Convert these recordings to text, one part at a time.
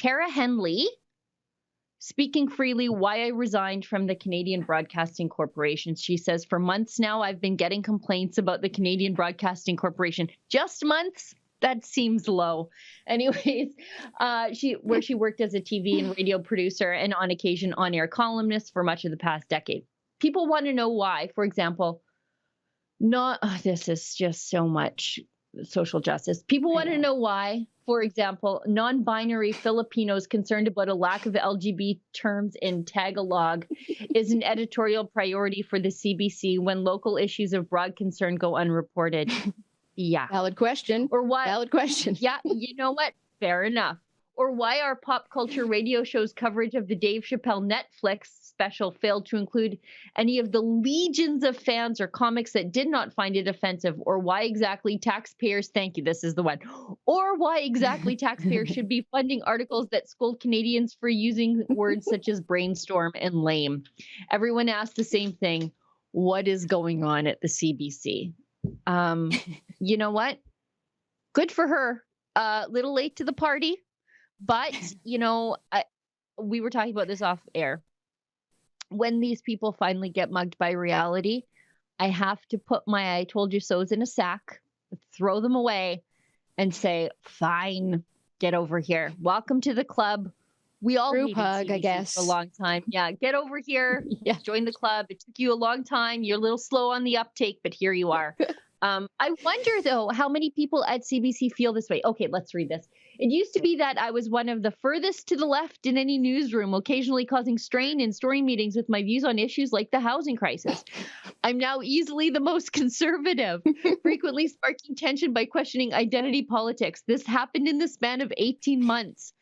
Tara Henley speaking freely why I resigned from the Canadian Broadcasting Corporation. She says, for months now, I've been getting complaints about the Canadian Broadcasting Corporation. Just months? That seems low. Anyways, she worked as a TV and radio producer and on occasion on-air columnist for much of the past decade. People want to know why, for example, this is just so much social justice. People want to know why, for example, non-binary Filipinos concerned about a lack of LGBT terms in Tagalog is an editorial priority for the CBC when local issues of broad concern go unreported. Yeah. Valid question. Or why? Valid question. Yeah, you know what? Fair enough. Or why our pop culture radio show's coverage of the Dave Chappelle Netflix special failed to include any of the legions of fans or comics that did not find it offensive, or why exactly taxpayers, thank you, this is the one, or why exactly taxpayers should be funding articles that scold Canadians for using words such as brainstorm and lame. Everyone asked the same thing. What is going on at the CBC? You know what? Good for her. Little late to the party. But, we were talking about this off air. When these people finally get mugged by reality, I have to put my I told you so's in a sack, throw them away, and say, fine, get over here. Welcome to the club. We all Group hated hug, I CBC guess. for a long time. Yeah, get over here. Yeah. Join the club. It took you a long time. You're a little slow on the uptake, but here you are. I wonder, though, how many people at CBC feel this way. Okay, let's read this. It used to be that I was one of the furthest to the left in any newsroom, occasionally causing strain in story meetings with my views on issues like the housing crisis. I'm now easily the most conservative, frequently sparking tension by questioning identity politics. This happened in the span of 18 months.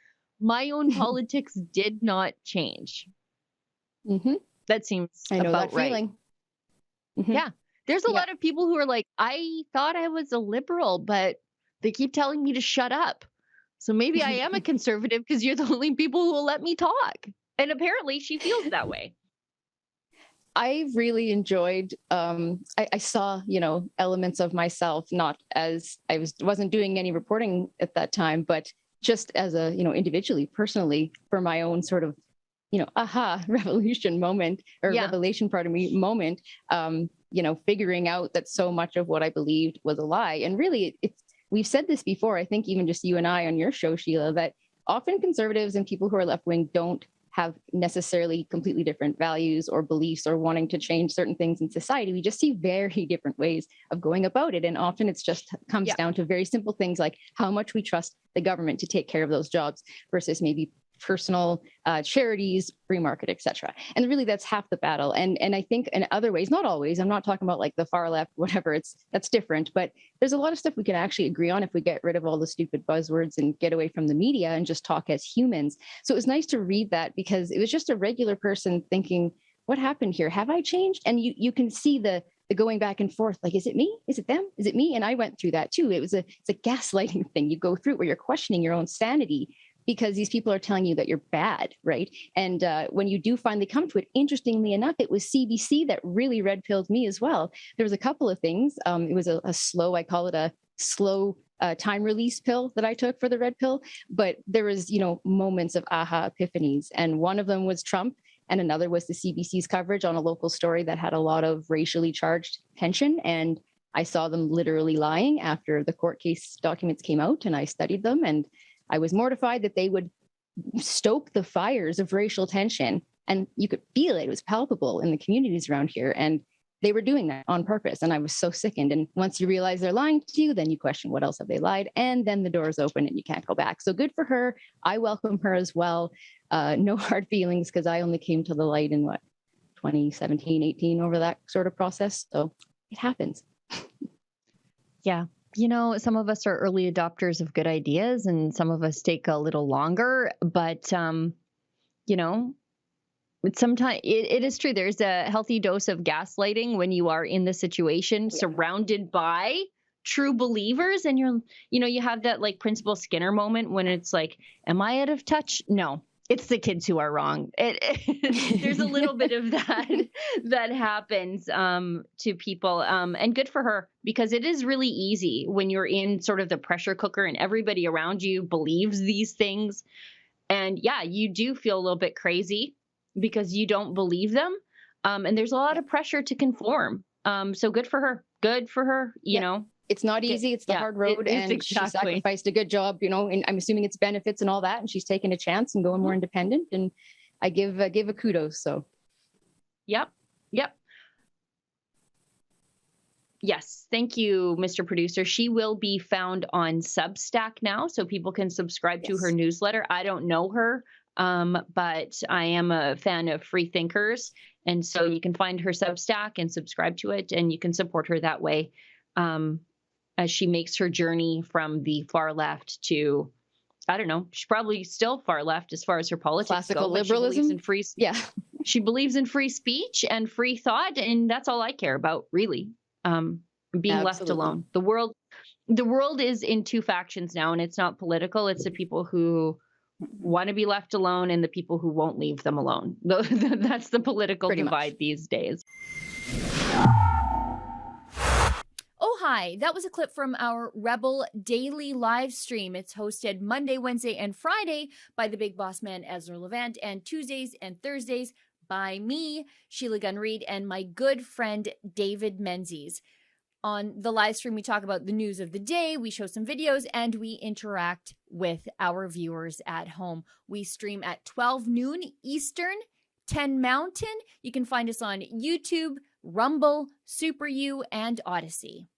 My own politics did not change. Mm-hmm. That seems I know about that right. feeling. Mm-hmm. Yeah. There's a lot of people who are like, I thought I was a liberal, but they keep telling me to shut up. So maybe I am a conservative because you're the only people who will let me talk. And apparently she feels that way. I really enjoyed, I saw, elements of myself, not as wasn't doing any reporting at that time, but just as a, individually, personally, for my own sort of, revolution moment or revelation, moment, figuring out that so much of what I believed was a lie. And really, we've said this before, I think even just you and I on your show, Sheila, that often conservatives and people who are left-wing don't have necessarily completely different values or beliefs or wanting to change certain things in society. We just see very different ways of going about it. And often it's just comes down to very simple things like how much we trust the government to take care of those jobs versus maybe personal charities, free market, etc. And really that's half the battle. And I think in other ways, not always, I'm not talking about like the far left, whatever, that's different, but there's a lot of stuff we can actually agree on if we get rid of all the stupid buzzwords and get away from the media and just talk as humans. So it was nice to read that because it was just a regular person thinking, what happened here? Have I changed? And you can see the going back and forth, like, is it me? Is it them? Is it me? And I went through that too. It's a gaslighting thing. You go through it where you're questioning your own sanity because these people are telling you that you're bad, right? And when you do finally come to it, interestingly enough, it was CBC that really red-pilled me as well. There was a couple of things. It was a slow, I call it a slow time release pill that I took for the red pill. But there was, moments of aha epiphanies. And one of them was Trump. And another was the CBC's coverage on a local story that had a lot of racially charged tension. And I saw them literally lying after the court case documents came out, and I studied them. And I was mortified that they would stoke the fires of racial tension. And you could feel it. It was palpable in the communities around here. And they were doing that on purpose. And I was so sickened. And once you realize they're lying to you, then you question what else have they lied? And then the door's open and you can't go back. So good for her. I welcome her as well. No hard feelings because I only came to the light in 2017, 18 over that sort of process. So it happens. Yeah. Some of us are early adopters of good ideas and some of us take a little longer, but, sometimes it is true. There's a healthy dose of gaslighting when you are in the situation surrounded by true believers. And you have that like Principal Skinner moment when it's like, am I out of touch? No. It's the kids who are wrong. There's a little bit of that happens to people. And good for her, because it is really easy when you're in sort of the pressure cooker and everybody around you believes these things. And yeah, you do feel a little bit crazy because you don't believe them. And there's a lot of pressure to conform. So good for her. Good for her, you Yep. know. It's not easy. It's the hard road. And exactly. she sacrificed a good job, and I'm assuming it's benefits and all that. And she's taken a chance and going more independent. And I give a kudos. So. Yep. Yep. Yes. Thank you, Mr. Producer. She will be found on Substack now, so people can subscribe to her newsletter. I don't know her, but I am a fan of free thinkers. And so you can find her Substack and subscribe to it, and you can support her that way as she makes her journey from the far left to, I don't know, she's probably still far left as far as her politics classical go, liberalism. She believes in free speech and free thought, and that's all I care about, really. Being left alone. The world is in two factions now, and it's not political. It's the people who want to be left alone and the people who won't leave them alone. That's the political divide these days. Oh, hi. That was a clip from our Rebel Daily Livestream. It's hosted Monday, Wednesday, and Friday by the big boss man, Ezra Levant, and Tuesdays and Thursdays by me, Sheila Gunn Reid, and my good friend, David Menzies. On the live stream, we talk about the news of the day, we show some videos, and we interact with our viewers at home. We stream at 12 noon Eastern, 10 Mountain. You can find us on YouTube, Rumble, Super U, and Odyssey.